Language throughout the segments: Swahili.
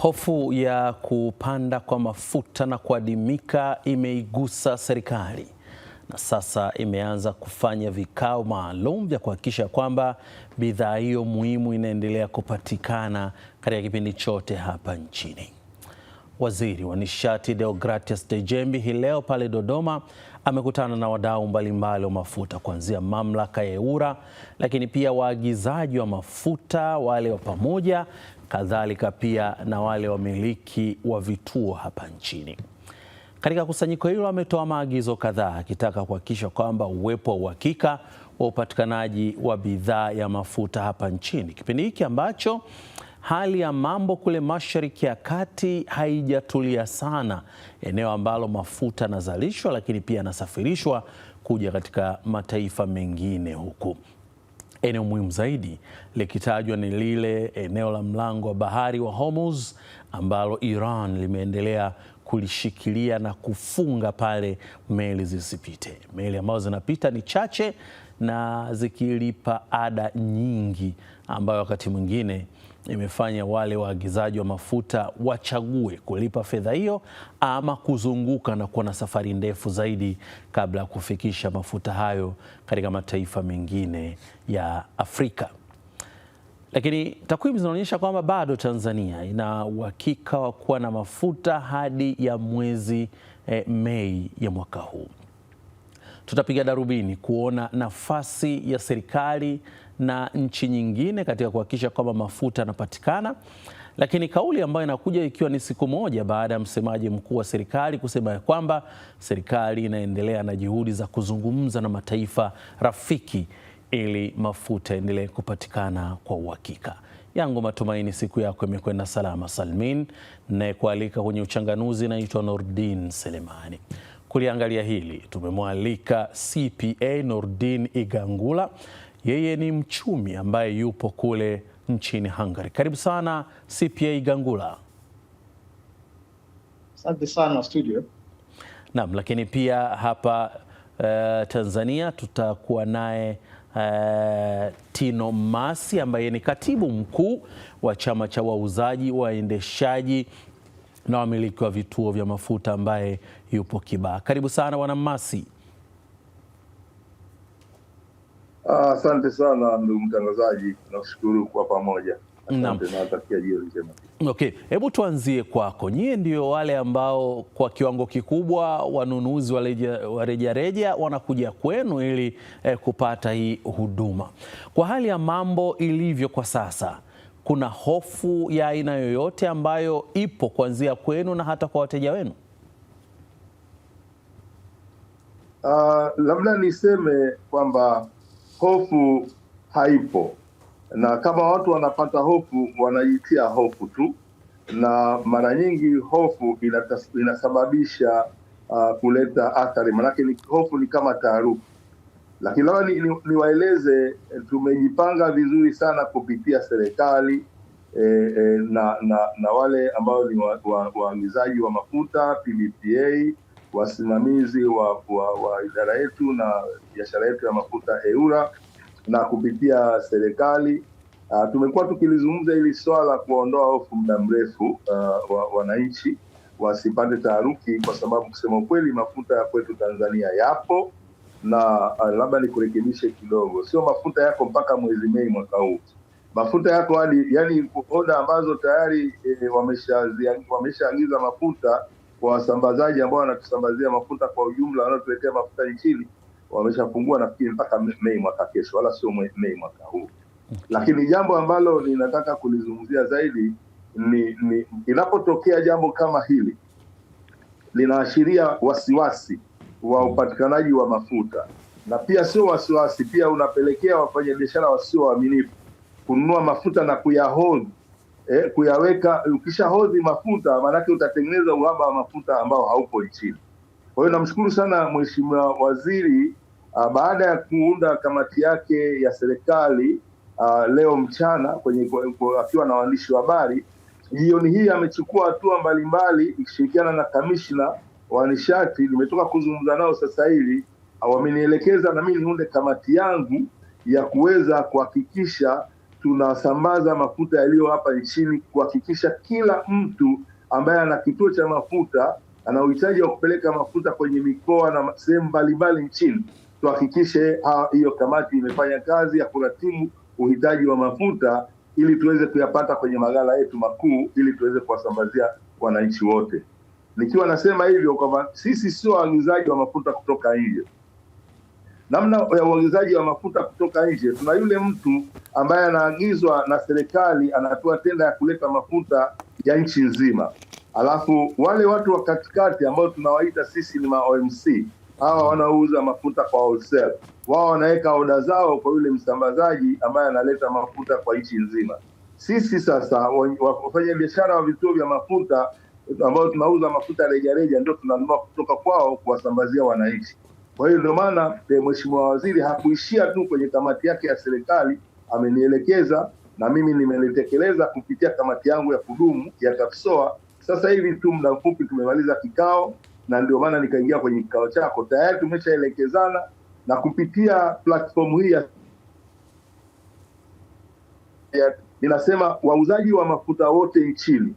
Hofu ya kupanda kwa mafuta na kuadimika imeigusa serikali na sasa imeanza kufanya vikao maalum vya kuhakikisha kwamba bidhaa hiyo muhimu inaendelea kupatikana katika kipindi chote hapa nchini. Waziri wa Nishati Deogratias Dejembi hii leo pale Dodoma amekutana na wadau mbalimbali wa mafuta kuanzia mamlaka ya EWURA, lakini pia waagizaji wa mafuta wale wa pamoja, kadhalika pia na wale wamiliki wa vituo hapa nchini. Katika kusanyiko hilo ametoa maagizo kadhaa akitaka kuhakikisha kwamba uwepo wa uhakika wa upatikanaji wa bidhaa ya mafuta hapa nchini, kipindi hiki ambacho hali ya mambo kule Mashariki ya Kati haijatulia sana, eneo ambalo mafuta yanazalishwa lakini pia yanasafirishwa kuja katika mataifa mengine, huku eneo muhimu zaidi likitajwa ni lile eneo la mlango wa bahari wa Hormuz ambalo Iran limeendelea kulishikilia na kufunga pale meli zisipite. Meli ambazo zinapita ni chache na zikilipa ada nyingi ambayo wakati mwingine imefanya wale waagizaji wa mafuta wachague kulipa fedha hiyo ama kuzunguka na kuwa na safari ndefu zaidi kabla ya kufikisha mafuta hayo katika mataifa mengine ya Afrika. Lakini takwimu zinaonyesha kwamba bado Tanzania ina uhakika wa kuwa na mafuta hadi ya mwezi Mei ya mwaka huu. Tutapiga darubini kuona nafasi ya serikali na nchi nyingine katika kuhakikisha kwamba mafuta yanapatikana, lakini kauli ambayo inakuja ikiwa ni siku moja baada ya msemaji mkuu wa serikali kusema kwamba serikali inaendelea na juhudi za kuzungumza na mataifa rafiki ili mafuta endelee kupatikana kwa uhakika. Yangu matumaini siku yako imekwenda salama salmin, na kualika kwenye uchanganuzi naitwa Nordin Selemani. Kuliangalia hili tumemwalika CPA Nordin Igangula. Yeye ni mchumi ambaye yupo kule nchini Hungary. Karibu sana CPA Igangula. Asante sana studio. Naam, lakini pia hapa Tanzania tutakuwa naye Tino Masi ambaye ni katibu mkuu wa chama cha wauzaji, waendeshaji na wamiliki wa vituo vya mafuta ambaye yupo Kibaha. Karibu sana wana Masi. Asante sana ndugu mtangazaji, nakushukuru kwa pamoja. Asante na natakia jioni njema. Okay, hebu tuanzie kwako. Nyie ndio wale ambao kwa kiwango kikubwa wanunuzi wa rejareja wanakuja kwenu ili kupata hii huduma. Kwa hali ya mambo ilivyo kwa sasa, kuna hofu ya aina yoyote ambayo ipo kuanzia kwenu na hata kwa wateja wenu? Labda niseme kwamba hofu haipo, na kama watu wanapata hofu wanajitia hofu tu, na mara nyingi hofu inasababisha kuleta athari, manake hofu ni kama taharuki. Lakini labda niwaeleze tumejipanga vizuri sana kupitia serikali na wale ambao ni waagizaji wa mafuta PBPA, wasimamizi wa idara yetu na biashara yetu ya mafuta EWURA, na kupitia serikali tumekuwa tukilizungumza hili swala kuondoa hofu muda mrefu, wananchi wasipate taharuki, kwa sababu kusema ukweli mafuta ya kwetu Tanzania yapo, na labda nikurekebishe kidogo, sio mafuta yako mpaka mwezi Mei mwaka huu. Mafuta yako hadi, yani oda ambazo tayari wameshaagiza mafuta kwa wasambazaji ambao wanatusambazia mafuta kwa ujumla, wanaotuletea mafuta nchini, wameshafungua nafikiri mpaka Mei mwaka kesho, wala sio Mei mwaka huu. Lakini jambo ambalo ninataka kulizungumzia zaidi ni inapotokea jambo kama hili linaashiria wasiwasi wa upatikanaji wa mafuta, na pia sio wasiwasi, pia unapelekea wafanyabiashara wasio waaminifu kununua mafuta na kuyahodhi, kuyaweka. Ukishahodhi mafuta maanake utatengeneza uhaba wa mafuta ambao haupo nchini. Kwa hiyo namshukuru sana Mheshimiwa Waziri baada ya kuunda kamati yake ya serikali leo mchana akiwa na waandishi wa habari, jioni hii amechukua hatua mbalimbali ikishirikiana na kamishna wa nishati. Nimetoka kuzungumza nao sasa hivi, wamenielekeza na mimi niunde kamati yangu ya kuweza kuhakikisha tunasambaza mafuta yaliyo hapa nchini kuhakikisha kila mtu ambaye ana kituo cha mafuta ana uhitaji wa kupeleka mafuta kwenye mikoa na sehemu mbalimbali nchini, tuhakikishe hiyo kamati imefanya kazi ya kuratibu uhitaji wa mafuta ili tuweze kuyapata kwenye maghala yetu makuu ili tuweze kuwasambazia wananchi wote. Nikiwa nasema hivyo kwamba sisi sio waagizaji wa mafuta kutoka nje. Namna ya uagizaji wa mafuta kutoka nje, tuna yule mtu ambaye anaagizwa na serikali, anatoa tenda ya kuleta mafuta ya nchi nzima. Alafu wale watu wa katikati ambao tunawaita sisi ni ma-OMC, hawa wanauza mafuta kwa wholesale, wao wanaweka oda zao kwa yule msambazaji ambaye analeta mafuta kwa nchi nzima. Sisi sasa wafanya biashara wa vituo vya mafuta ambao tunauza mafuta rejareja ndio tunanunua kutoka kwao kuwasambazia wananchi. Kwa hiyo ndio maana Mheshimiwa Waziri hakuishia tu kwenye kamati yake ya serikali, amenielekeza na mimi nimelitekeleza kupitia kamati yangu ya kudumu ya TAPSOA. Sasa hivi tu muda mfupi tumemaliza kikao, na ndio maana nikaingia kwenye kikao chako. Tayari tumeshaelekezana na kupitia platform hii ninasema wauzaji wa mafuta wote nchini.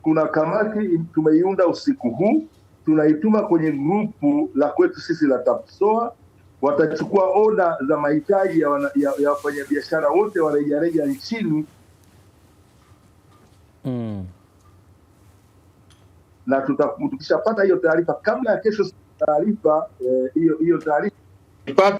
Kuna kamati tumeiunda usiku huu, tunaituma kwenye grupu la kwetu sisi la TAPSOA. Watachukua oda za mahitaji ya wafanyabiashara wote wa rejareja nchini. Na tukishapata hiyo taarifa kabla ya kesho, taarifa hiyo taarifa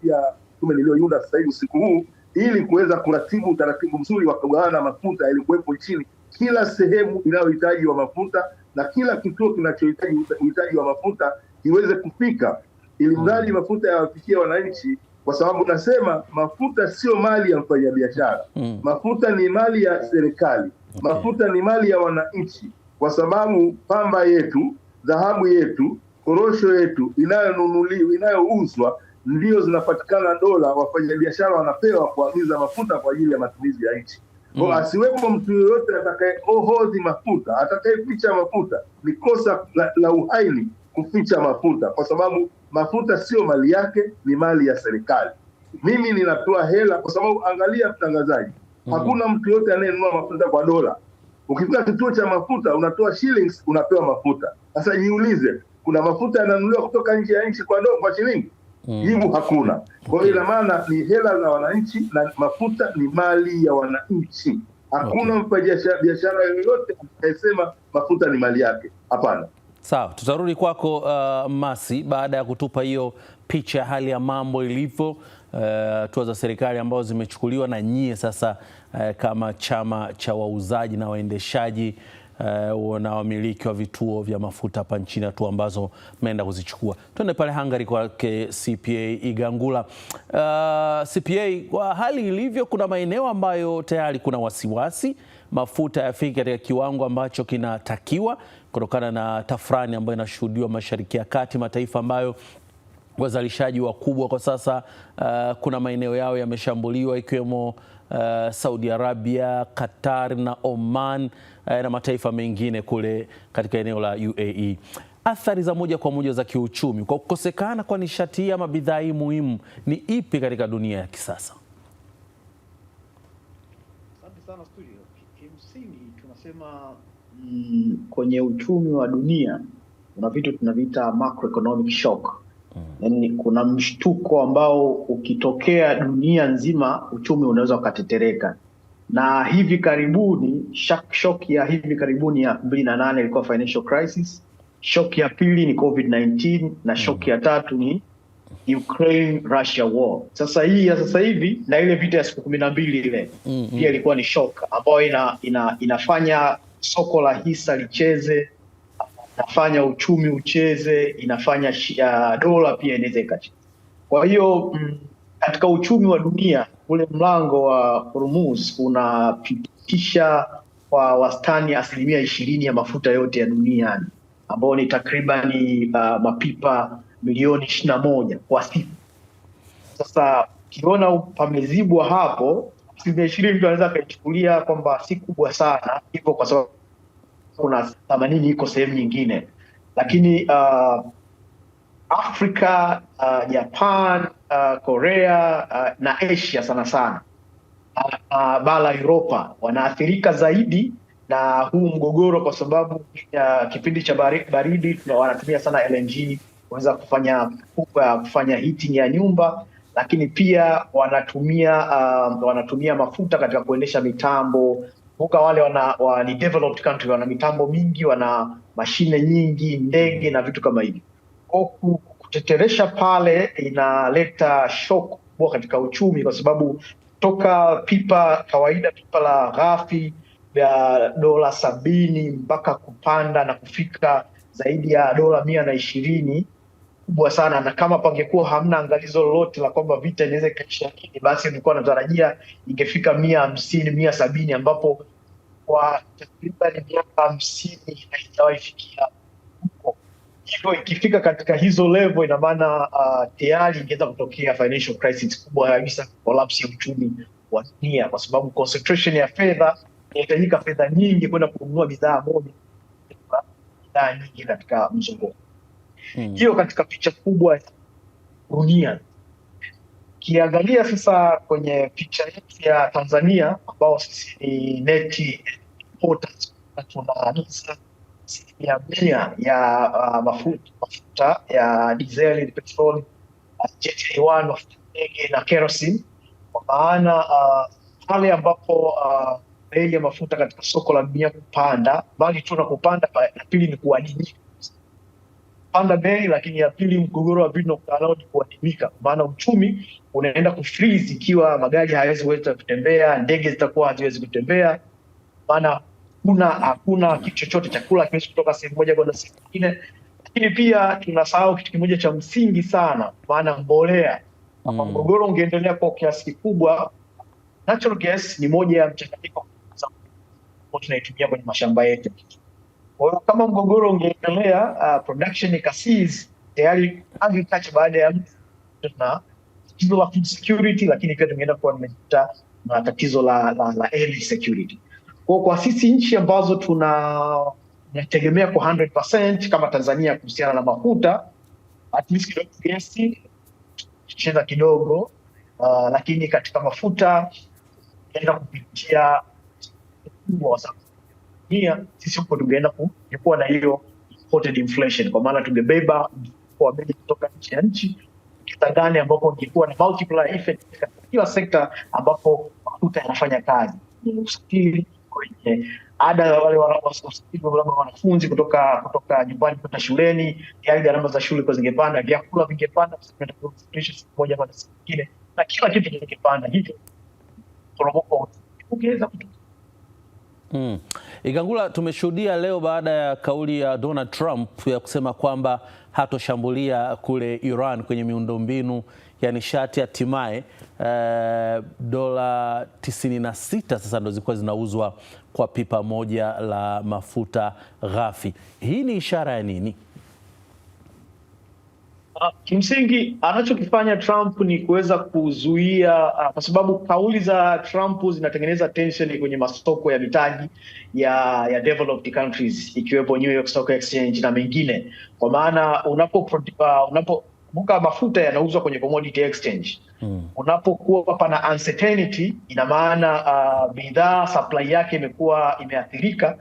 ya tume niliyoiunda sasa hivi usiku huu, ili kuweza kuratibu utaratibu mzuri wa kugawana mafuta ili kuwepo nchini kila sehemu inayohitaji wa mafuta na kila kituo kinachohitaji uhitaji wa mafuta iweze kufika, ili mradi mafuta yawafikie wananchi, kwa sababu nasema mafuta sio mali ya mfanyabiashara. Mafuta ni mali ya serikali. Mafuta ni mali ya wananchi, kwa sababu pamba yetu, dhahabu yetu, korosho yetu inayonunuliwa, inayouzwa ndio zinapatikana dola, wafanyabiashara wanapewa kuagiza mafuta kwa ajili ya matumizi ya nchi. Kwa asiwepo mtu yoyote atakayeohodhi mafuta, atakayeficha mafuta. Ni kosa la uhaini kuficha mafuta, kwa sababu mafuta sio mali yake, ni mali ya serikali. Mimi ninatoa hela, kwa sababu angalia mtangazaji, hakuna mtu yote anayenunua mafuta kwa dola. Ukifika kituo cha mafuta unatoa shillings, unapewa mafuta. Sasa jiulize, kuna mafuta yananunuliwa kutoka nje ya nchi kwa shilingi? Jibu hakuna. Kwa hiyo ina maana ni hela za wananchi na mafuta ni mali ya wananchi. Hakuna mfanyabiashara yoyote anayesema mafuta ni mali yake. Hapana. Sawa, tutarudi kwako Masi baada ya kutupa hiyo picha ya hali ya mambo ilivyo, hatua za serikali ambazo zimechukuliwa na nyie sasa kama chama cha wauzaji na waendeshaji na wamiliki wa vituo vya mafuta hapa nchini, hatua ambazo mmeenda kuzichukua. Twende pale Hungary kwake CPA Igangula. CPA, kwa hali ilivyo, kuna maeneo ambayo tayari kuna wasiwasi mafuta yafiki katika kiwango ambacho kinatakiwa kutokana na tafrani ambayo inashuhudiwa Mashariki ya Kati, mataifa ambayo wazalishaji wakubwa kwa sasa kuna maeneo yao yameshambuliwa ikiwemo Saudi Arabia, Qatar na Oman na mataifa mengine kule katika eneo la UAE. Athari za moja kwa moja za kiuchumi kwa kukosekana kwa nishati ama bidhaa hii muhimu ni ipi katika dunia ya kisasa? Asante sana studio. Kimsingi tunasema kwenye uchumi wa dunia kuna vitu tunaviita macroeconomic shock. Yani kuna mshtuko ambao ukitokea dunia nzima uchumi unaweza ukatetereka. Na hivi karibuni shock ya hivi karibuni ya 2008 ilikuwa financial crisis. Shock ya pili ni COVID-19 na shock ya tatu ni Ukraine Russia war. Sasa hii ya sasa hivi na ile vita ya siku 12 ile pia ilikuwa ni shock ambayo inafanya soko la hisa licheze, inafanya uchumi ucheze, inafanya dola pia inaweza ikacheza. Kwa hiyo katika uchumi wa dunia ule mlango wa Hormuz unapitisha kwa wastani 20% ya mafuta yote ya duniani, ambao ni takribani mapipa milioni 21 kwa siku. Sasa ukiona pamezibwa hapo, 20% mtu anaweza kuchukulia kwamba si kubwa sana hivyo, kwa sababu kuna 80 iko sehemu nyingine. Lakini Afrika, Japan, Korea na Asia sana sana bara la Europa wanaathirika zaidi na huu mgogoro, kwa sababu kipindi cha baridi wanatumia sana LNG kuweza kufanya heating ya nyumba, lakini pia wanatumia mafuta katika kuendesha mitambo. Kumbuka wale ni developed country, wana mitambo mingi, wana mashine nyingi, ndege na vitu kama hivi. Kwa kuteteresha pale inaleta shock kubwa katika uchumi, kwa sababu toka pipa la ghafi ya $70 mpaka kupanda na kufika zaidi ya $120 kubwa sana. Na kama pangekuwa hamna angalizo lolote la kwamba vita inaweza ikaisha lini, basi nilikuwa natarajia ingefika 150, 170, ambapo kwa takriban miaka 50 haijawahi fikia huko. Hivyo ikifika katika hizo level, ina maana tayari ingeweza kutokea financial crisis kubwa kabisa, collapse ya uchumi wa dunia, kwa sababu concentration ya fedha, inahitajika fedha nyingi kwenda kununua bidhaa moja, bidhaa nyingi katika mzunguko. Hiyo katika picha kubwa ya dunia. Kiangalia sasa kwenye picha yetu ya Tanzania, ambao sisi ni net importers, tunaagiza 100% ya mafuta ya diesel, petrol, jet A1, mafuta ndege na kerosene. Kwa maana pale ambapo bei ya mafuta katika soko la dunia kupanda, bali tu na kupanda, na pili ni kuadimika panda bei, lakini ya pili mgogoro wa vino ni kuadimika, maana uchumi unaenda kufreeze ikiwa magari hayawezi kutembea, ndege zitakuwa haziwezi kutembea, maana hakuna kitu chochote, chakula kiwezi kutoka sehemu moja kwenda sehemu nyingine. Lakini pia tunasahau kitu kimoja cha msingi sana, maana mbolea. Kama mgogoro ungeendelea kwa kiasi kikubwa, natural gas ni moja ya mchanganyiko tunaitumia kwenye mashamba yetu. Kwa hiyo kama mgogoro ungeendelea, production ikasize, tayari agriculture baada ya tuna tatizo la food security, lakini pia tungeenda kuwa na tatizo la energy security. Kwa sisi nchi ambazo tunategemea kwa 100% kama Tanzania kuhusiana na mafuta, at least kidogo gesi cheza kidogo, lakini katika mafuta tunaenda kupitia kubwa sana. Sisi huko tungeenda kuwa na hiyo imported inflation, kwa maana tungebeba kwa bei kutoka nchi ya nchi, kitangani ambapo ungekuwa na multiplier effect katika kila sekta ambapo mafuta yanafanya kazi. Usafiri, kwenye ada ya wale wanafunzi kutoka nyumbani kwenda shuleni, tayari gharama za shule kwa zingepanda, vyakula vingepanda, moja kwa nyingine, na kila kitu kingepanda. Hivyo tunapokuwa ungeweza kutoka Igangula, tumeshuhudia leo baada ya kauli ya Donald Trump ya kusema kwamba hatoshambulia kule Iran kwenye miundombinu ya nishati, hatimaye dola 96 sasa ndo zilikuwa zinauzwa kwa pipa moja la mafuta ghafi. Hii ni ishara ya nini? Kimsingi anachokifanya Trump ni kuweza kuzuia, kwa sababu kauli za Trump zinatengeneza tension kwenye masoko ya mitaji ya developed countries, ikiwepo New York Stock Exchange na mengine. Kwa maana unapokumbuka mafuta yanauzwa kwenye commodity exchange, unapokuwa pana uncertainty, ina maana bidhaa supply yake imeathirika,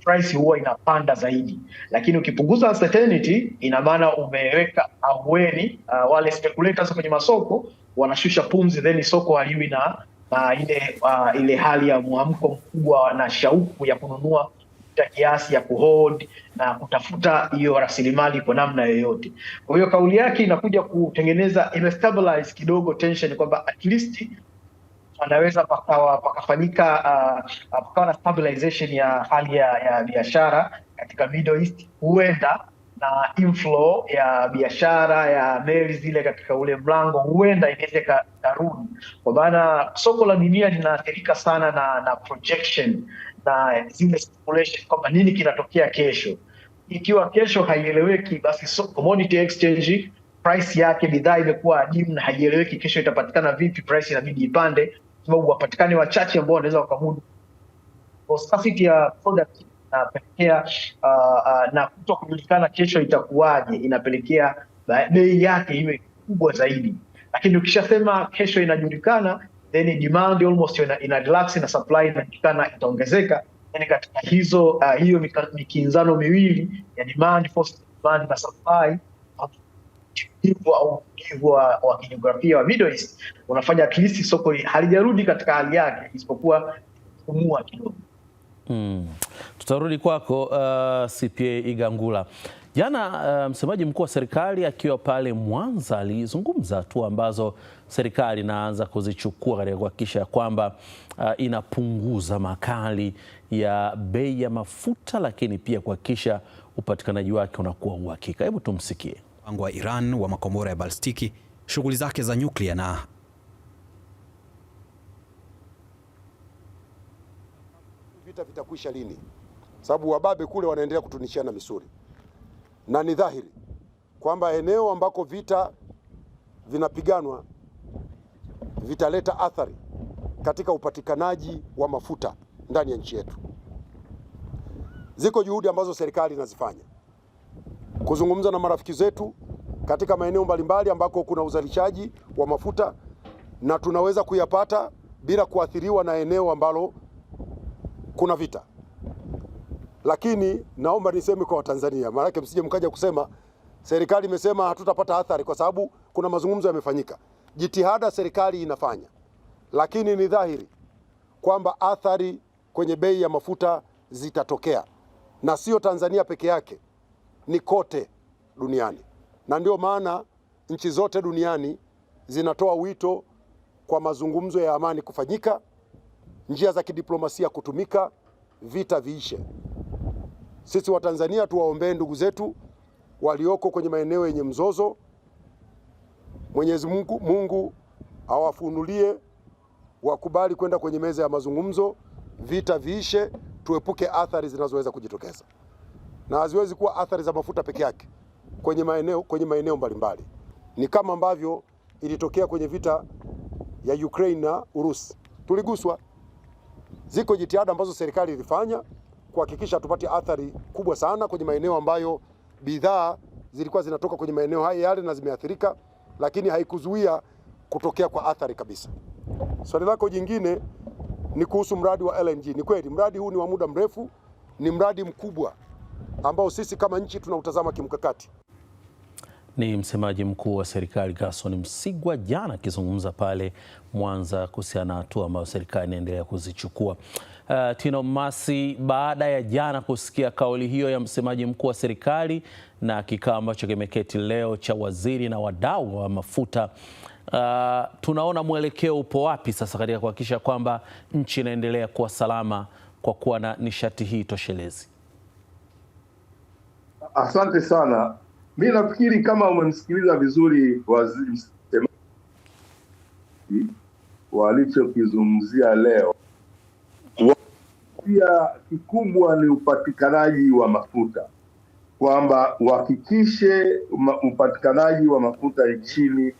price huwa inapanda zaidi. Lakini ukipunguza uncertainty, ina maana umeweka aweni, wale speculators kwenye masoko wanashusha pumzi, then soko haliwi na ile hali ya muamko mkubwa na shauku ya kununua kiasi ya kuhold na kutafuta hiyo rasilimali kwa namna yoyote. Kwa hiyo kauli yake inakuja kutengeneza, imestabilize kidogo tension, kwamba at least anaweza pakawa na stabilization ya hali ya biashara katika Middle East. Huenda na inflow ya biashara ya meli zile katika ule mlango huenda inaweza karudi, kwa maana soko la dunia linaathirika sana na projection na zile speculation kwamba nini kinatokea kesho. Ikiwa kesho haieleweki, basi commodity exchange price yake, bidhaa imekuwa adimu na haieleweki kesho itapatikana vipi, price inabidi ipande, sababu wapatikane wachache ambao wanaweza wakamudu. Scarcity ya product inapelekea na kutokujulikana kesho itakuwaje, inapelekea bei yake iwe kubwa zaidi. Lakini ukishasema kesho inajulikana, then demand almost ina relax na supply inaonekana itaongezeka. Yani katika hiyo mikinzano miwili ya demand, force demand na supply, au wa kijiografia wa Middle East unafanya at least soko halijarudi katika hali yake, isipokuwa kupumua kidogo. Tutarudi kwako CPA Igangula. Jana msemaji mkuu wa serikali akiwa pale Mwanza alizungumza hatua ambazo serikali inaanza kuzichukua katika kuhakikisha kwamba inapunguza makali ya bei ya mafuta, lakini pia kuhakikisha upatikanaji wake unakuwa uhakika. Hebu tumsikie. Mpango wa Iran wa makombora ya balistiki, shughuli zake za nyuklia na vita vitakwisha lini? Sababu wababe kule wanaendelea kutunishiana misuri, na ni dhahiri kwamba eneo ambako vita vinapiganwa vitaleta athari katika upatikanaji wa mafuta ndani ya nchi yetu. Ziko juhudi ambazo serikali inazifanya kuzungumza na marafiki zetu katika maeneo mbalimbali ambako kuna uzalishaji wa mafuta na tunaweza kuyapata bila kuathiriwa na eneo ambalo kuna vita. Lakini naomba niseme kwa Watanzania, maana msije mkaja kusema serikali imesema hatutapata athari, kwa sababu kuna mazungumzo yamefanyika. Jitihada serikali inafanya, lakini ni dhahiri kwamba athari kwenye bei ya mafuta zitatokea, na sio Tanzania peke yake, ni kote duniani. Na ndio maana nchi zote duniani zinatoa wito kwa mazungumzo ya amani kufanyika, njia za kidiplomasia kutumika, vita viishe. Sisi wa Tanzania tuwaombee ndugu zetu walioko kwenye maeneo yenye mzozo. Mwenyezi Mungu awafunulie, wakubali kwenda kwenye meza ya mazungumzo, vita viishe, tuepuke athari zinazoweza kujitokeza. Na haziwezi kuwa athari za mafuta peke yake kwenye maeneo mbalimbali. Ni kama ambavyo ilitokea kwenye vita ya Ukraine na Urusi. Tuliguswa. Ziko jitihada ambazo serikali ilifanya kuhakikisha tupate athari kubwa sana kwenye maeneo ambayo bidhaa zilikuwa zinatoka kwenye maeneo haya yale na zimeathirika, lakini haikuzuia kutokea kwa athari kabisa. Swali lako jingine ni kuhusu mradi wa LNG. Ni kweli mradi huu ni wa muda mrefu, ni mradi mkubwa ambao sisi kama nchi tunautazama kimkakati. Ni msemaji mkuu wa serikali Gerson Msigwa jana akizungumza pale Mwanza kuhusiana na hatua ambayo serikali inaendelea kuzichukua. Tino Masi, baada ya jana kusikia kauli hiyo ya msemaji mkuu wa serikali na kikao ambacho kimeketi leo cha waziri na wadau wa mafuta, tunaona mwelekeo upo wapi sasa katika kuhakikisha kwamba nchi inaendelea kuwa salama kwa kuwa na nishati hii toshelezi? Asante sana. Mimi nafikiri kama umemsikiliza vizuri waziri msemaji walichokizungumzia leo, pia kikubwa ni upatikanaji wa mafuta, kwamba uhakikishe upatikanaji wa mafuta nchini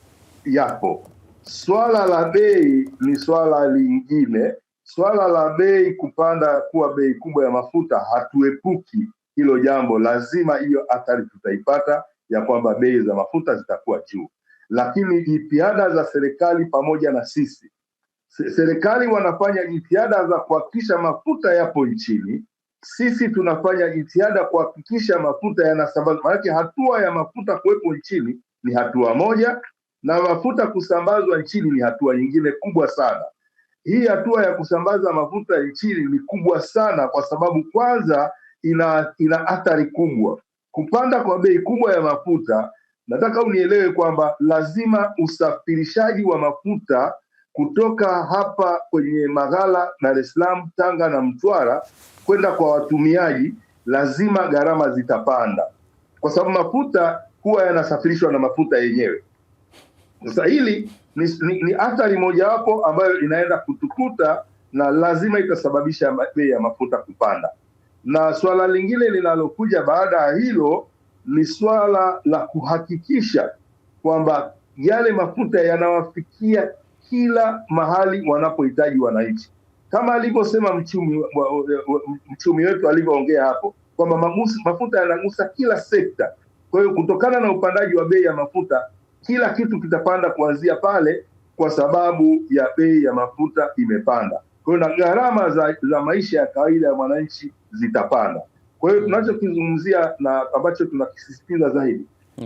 yapo. Swala la bei ni swala lingine. Swala la bei kupanda kuwa bei kubwa ya mafuta hatuepuki hilo jambo, lazima hiyo athari tutaipata ya kwamba bei za mafuta zitakuwa juu. Lakini jitihada za serikali pamoja na sisi, serikali wanafanya jitihada za kuhakikisha mafuta yapo nchini, sisi tunafanya jitihada kuhakikisha mafuta yanasambazwa. Maana hatua ya mafuta kuwepo nchini ni hatua moja, na mafuta kusambazwa nchini ni hatua nyingine kubwa sana. Hii hatua ya kusambaza mafuta nchini ni kubwa sana kwa sababu kwanza ina athari kubwa. Kupanda kwa bei kubwa ya mafuta, nataka unielewe kwamba lazima usafirishaji wa mafuta kutoka hapa kwenye maghala Dar es Salaam, Tanga na Mtwara kwenda kwa watumiaji, lazima gharama zitapanda kwa sababu mafuta huwa yanasafirishwa na mafuta yenyewe. Sasa hili ni athari mojawapo ambayo inaenda kutukuta na lazima itasababisha bei ya mafuta kupanda. Na swala lingine linalokuja baada ya hilo ni swala la kuhakikisha kwamba yale mafuta yanawafikia kila mahali wanapohitaji wananchi, kama alivyosema mchumi wetu alivyoongea hapo kwamba mafuta yanagusa kila sekta. Kwa hiyo kutokana na upandaji wa bei ya mafuta, kila kitu kitapanda kuanzia pale kwa sababu ya bei ya mafuta imepanda. Kwa hiyo na gharama za maisha ya kawaida ya mwananchi zitapanda. Kwa hiyo tunachokizungumzia na ambacho tunakisisitiza zaidi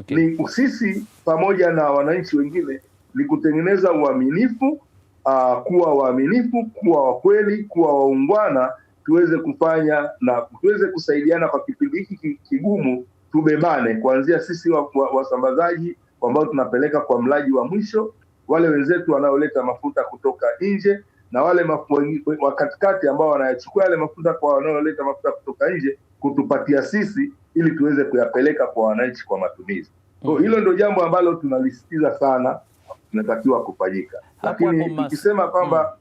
ni sisi pamoja na wananchi wengine ni kutengeneza uaminifu, kuwa waaminifu, kuwa wakweli, kuwa waungwana, tuweze kufanya na tuweze kusaidiana kwa kipindi hiki kigumu, tubebane kuanzia sisi wasambazaji ambao tunapeleka kwa mlaji wa mwisho, wale wenzetu wanaoleta mafuta kutoka nje, na wale wa katikati ambao wanayachukua yale mafuta kwa wanaoleta mafuta kutoka nje kutupatia sisi ili tuweze kuyapeleka kwa wananchi kwa matumizi. Kwa hilo ndio jambo ambalo tunalisitiza sana linatakiwa kufanyika. Lakini tukisema kwamba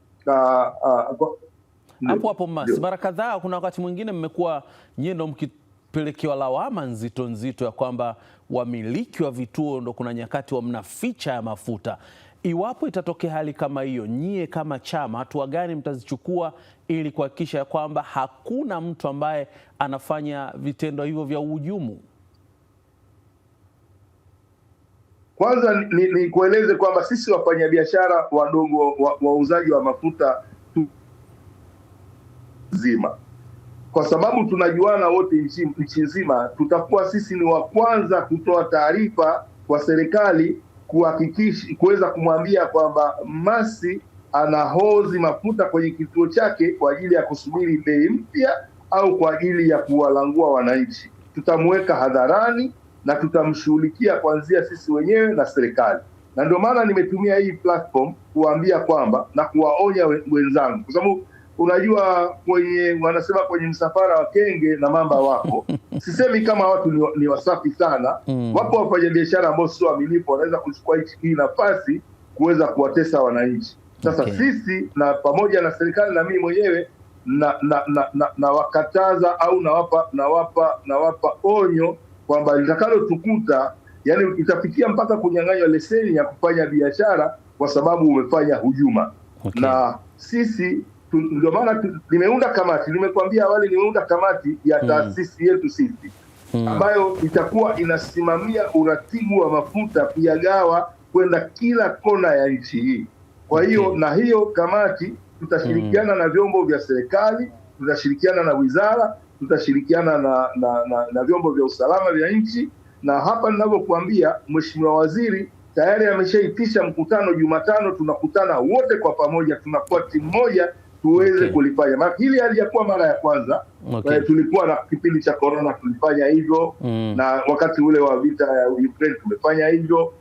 hapo mara kadhaa kuna wakati mwingine mmekuwa nyinyi ndio mkipelekewa lawama nzito ya kwamba wamiliki wa vituo ndo kuna nyakati wa mnaficha ya mafuta. Iwapo itatokea hali kama hiyo, nyie kama chama hatua gani mtazichukua ili kuhakikisha kwamba hakuna mtu ambaye anafanya vitendo hivyo vya uhujumu? Kwanza ni kueleze kwamba sisi wafanyabiashara wadogo wauzaji wa mafuta nzima, kwa sababu tunajuana wote nchi nzima, tutakuwa sisi ni wa kwanza kutoa taarifa kwa serikali kuhakikisha kuweza kumwambia kwamba Masi anahozi mafuta kwenye kituo chake kwa ajili ya kusubiri bei mpya au kwa ajili ya kuwalangua wananchi. Tutamweka hadharani na tutamshughulikia kuanzia sisi wenyewe na serikali. Na ndio maana nimetumia hii platform kuambia kwamba na kuwaonya wenzangu, kwa sababu unajua wanasema kwenye msafara wa kenge na mamba wako. Sisemi kama watu ni wasafi sana. Wapo wafanyabiashara ambao sio waaminifu, wanaweza kuchukua hii nafasi kuweza kuwatesa wananchi. Sasa sisi na pamoja na serikali na mimi mwenyewe na wakataza au nawapa onyo kwamba litakalo tukuta, yani itafikia mpaka kunyang'anywa leseni ya kufanya biashara kwa sababu umefanya hujuma. Na sisi ndio maana nimeunda kamati, nimekuambia awali, nimeunda kamati ya taasisi yetu sisi ambayo itakuwa inasimamia uratibu wa mafuta kuyagawa kwenda kila kona ya nchi hii. Kwa hiyo na hiyo kamati tutashirikiana na vyombo vya serikali, tutashirikiana na wizara, tutashirikiana na vyombo vya usalama vya nchi. Na hapa ninavyokuambia, Mheshimiwa Waziri tayari ameshaitisha mkutano Jumatano, tunakutana wote kwa pamoja, tunakuwa timu moja tuweze kulifanya. Maana hili halijakuwa mara ya kwanza. Tulikuwa na kipindi cha corona tulifanya hivyo, na wakati ule wa vita ya Ukraine tumefanya hivyo,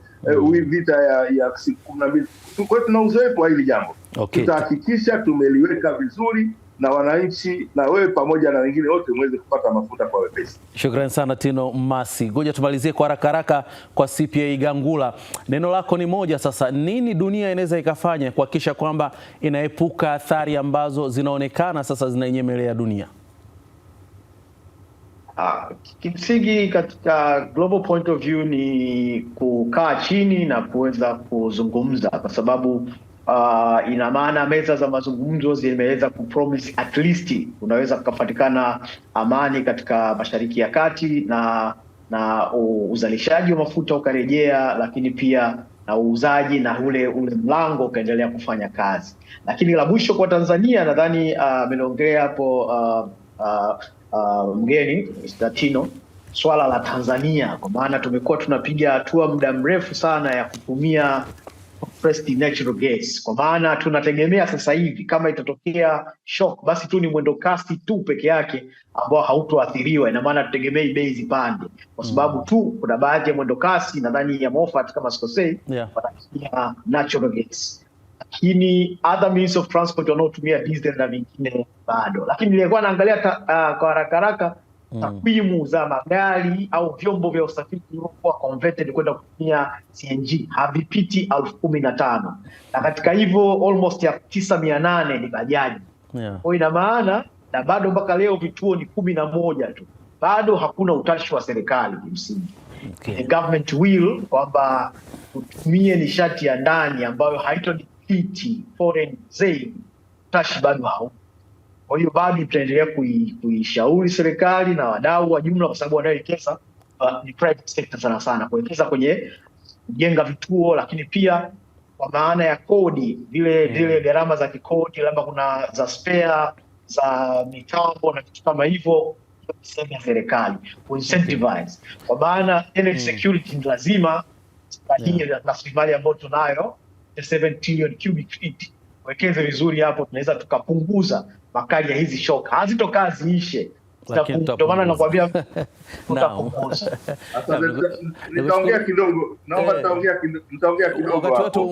vita ya siku 12. Kwa hiyo tuna uzoefu wa hili jambo. Tutahakikisha tumeliweka vizuri na wananchi na wewe pamoja na wengine wote muweze kupata mafuta kwa wepesi. Shukrani sana Tino Masi. Ngoja tumalizie kwa haraka kwa CPA Gangula. Neno lako ni moja sasa, nini dunia inaweza ikafanya kuhakikisha kwamba inaepuka athari ambazo zinaonekana sasa zinainyemelea dunia? Kimsingi katika global point of view ni kukaa chini na kuweza kuzungumza, kwa sababu ina maana meza za mazungumzo zimeweza kupromise at least unaweza kupatikana amani katika Mashariki ya Kati na uzalishaji wa mafuta ukarejea, lakini pia na uuzaji na ule mlango ukaendelea kufanya kazi. Lakini la mwisho kwa Tanzania, nadhani ameongea hapo mgeni Mr. Tino, swala la Tanzania, kwa maana tumekuwa tunapiga hatua muda mrefu sana ya kutumia compressed natural gas, kwa maana tunategemea sasa hivi kama itatokea shock basi tu ni mwendo kasi tu peke yake ambao hautoathiriwa. Ina maana tutegemei bei zipande kwa sababu tu kuna baadhi ya mwendo kasi, nadhani ya Moffat kama sikosei, wanatumia natural gas, lakini other means of transport wanaotumia diesel na vingine bado. Lakini nilikuwa naangalia kwa haraka takwimu za magari au vyombo vya usafiri vilivyokuwa converted kwenda kutumia CNG havipiti 15,000, na katika hivyo almost ya 9,800 ni bajaji. Kwa ina maana na bado mpaka leo vituo ni 11 tu, bado hakuna utashi wa serikali kimsingi. The government will kwamba tutumie nishati ya ndani ambayo haitodipiti foreign zaid, utashi bado haupo. Kwa hiyo bado tutaendelea kuishauri serikali na wadau wa jumla, kwa sababu wanaoelekeza ni private sector sana kuelekeza kwenye kujenga vituo, lakini pia kwa maana ya kodi, vile gharama za kikodi, labda kuna za spare za mitambo na vitu kama hivyo, sehemu ya serikali incentivize, kwa maana energy security ni lazima hii rasilimali ambayo tunayo 7 trillion cubic feet wekeze vizuri hapo, tunaweza tukapunguza makali ya hizi shock. Hazitokaa ziishe, ndio maana nakwambia tutapunguza. Nitaongea kidogo, naomba nitaongea kidogo. Wakati wetu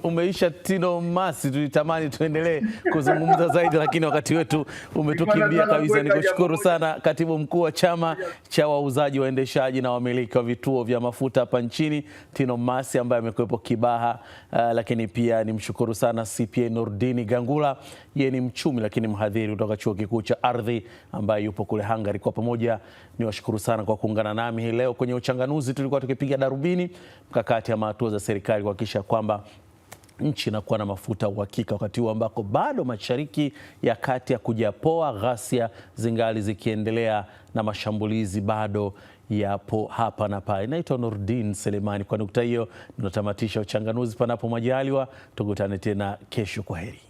umeisha, Tino Masi, tulitamani tuendelee kuzungumza zaidi, lakini wakati wetu umetukimbia kabisa. Nikushukuru sana katibu mkuu wa chama cha wauzaji, waendeshaji na wamiliki wa vituo vya mafuta hapa nchini, Tino Masi, ambaye amekuwepo Kibaha, lakini pia nimshukuru sana CPA Nurdin Gangula, yeye ni mchumi lakini mhadhiri kutoka chuo kikuu cha ardhi ambaye yupo kule Hungary. Kwa pamoja niwashukuru sana kwa kuungana nami hii leo kwenye Uchanganuzi. Tulikuwa tukipiga darubini mkakati ama hatua za serikali kuhakikisha kwamba nchi inakuwa na mafuta uhakika, wakati huu ambako bado Mashariki ya Kati ya kujapoa, ghasia zingali zikiendelea na mashambulizi bado yapo hapa na pale. Naitwa Nurdin Selemani. Kwa nukta hiyo tunatamatisha Uchanganuzi, panapo majaliwa tukutane tena kesho. Kwaheri.